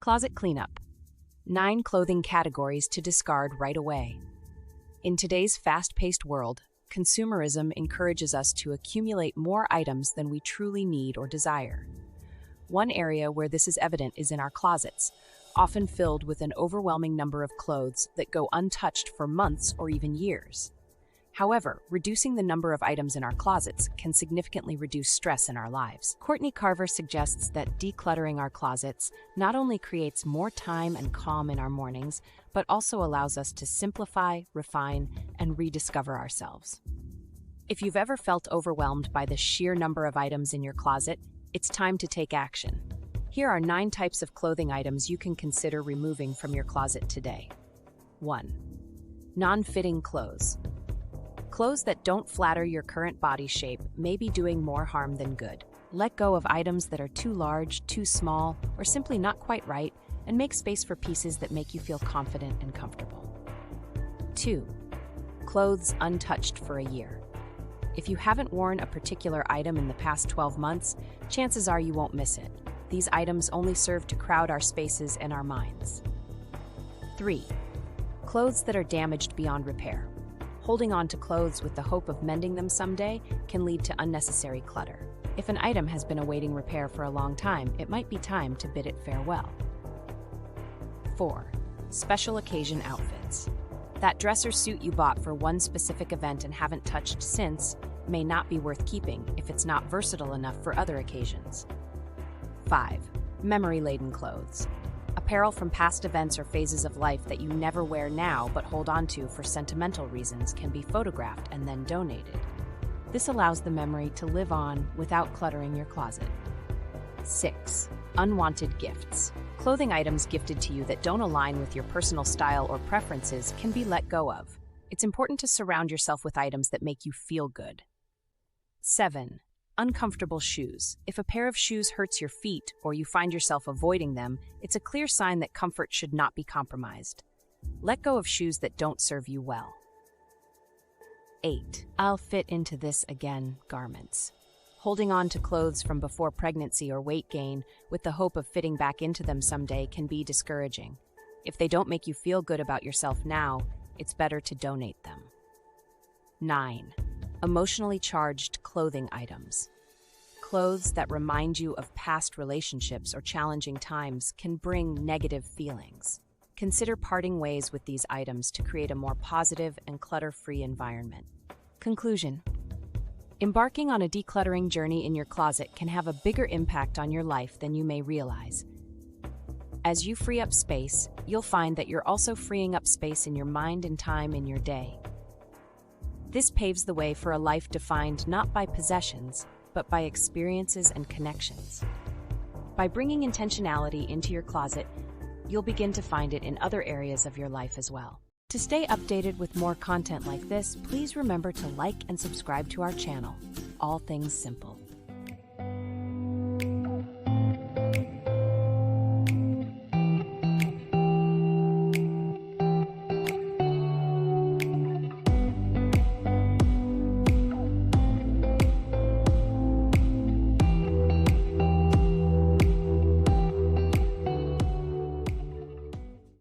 Closet cleanup. 9 clothing categories to discard right away. In today's fast-paced world, consumerism encourages us to accumulate more items than we truly need or desire. One area where this is evident is in our closets, often filled with an overwhelming number of clothes that go untouched for months or even years. However, reducing the number of items in our closets can significantly reduce stress in our lives. Courtney Carver suggests that decluttering our closets not only creates more time and calm in our mornings, but also allows us to simplify, refine, and rediscover ourselves. If you've ever felt overwhelmed by the sheer number of items in your closet, it's time to take action. Here are 9 types of clothing items you can consider removing from your closet today. 1. Non-fitting clothes. Clothes that don't flatter your current body shape may be doing more harm than good. Let go of items that are too large, too small, or simply not quite right, and make space for pieces that make you feel confident and comfortable. 2. Clothes untouched for a year. If you haven't worn a particular item in the past 12 months, chances are you won't miss it. These items only serve to crowd our spaces and our minds. 3. Clothes that are damaged beyond repair. Holding on to clothes with the hope of mending them someday can lead to unnecessary clutter. If an item has been awaiting repair for a long time, it might be time to bid it farewell. 4. Special occasion outfits. That dress or suit you bought for one specific event and haven't touched since may not be worth keeping if it's not versatile enough for other occasions. 5. Memory-laden clothes. Apparel from past events or phases of life that you never wear now but hold on to for sentimental reasons can be photographed and then donated. This allows the memory to live on without cluttering your closet. 6. Unwanted gifts. Clothing items gifted to you that don't align with your personal style or preferences can be let go of. It's important to surround yourself with items that make you feel good. 7. Uncomfortable shoes. If a pair of shoes hurts your feet or you find yourself avoiding them, it's a clear sign that comfort should not be compromised. Let go of shoes that don't serve you well. 8. I'll fit into this again garments. Holding on to clothes from before pregnancy or weight gain with the hope of fitting back into them someday can be discouraging. If they don't make you feel good about yourself now, it's better to donate them. 9. Emotionally charged clothing items. Clothes that remind you of past relationships or challenging times can bring negative feelings. Consider parting ways with these items to create a more positive and clutter-free environment. Conclusion. Embarking on a decluttering journey in your closet can have a bigger impact on your life than you may realize. As you free up space, you'll find that you're also freeing up space in your mind and time in your day. This paves the way for a life defined not by possessions, but by experiences and connections. By bringing intentionality into your closet, you'll begin to find it in other areas of your life as well. To stay updated with more content like this, please remember to like and subscribe to our channel, All Things Simple.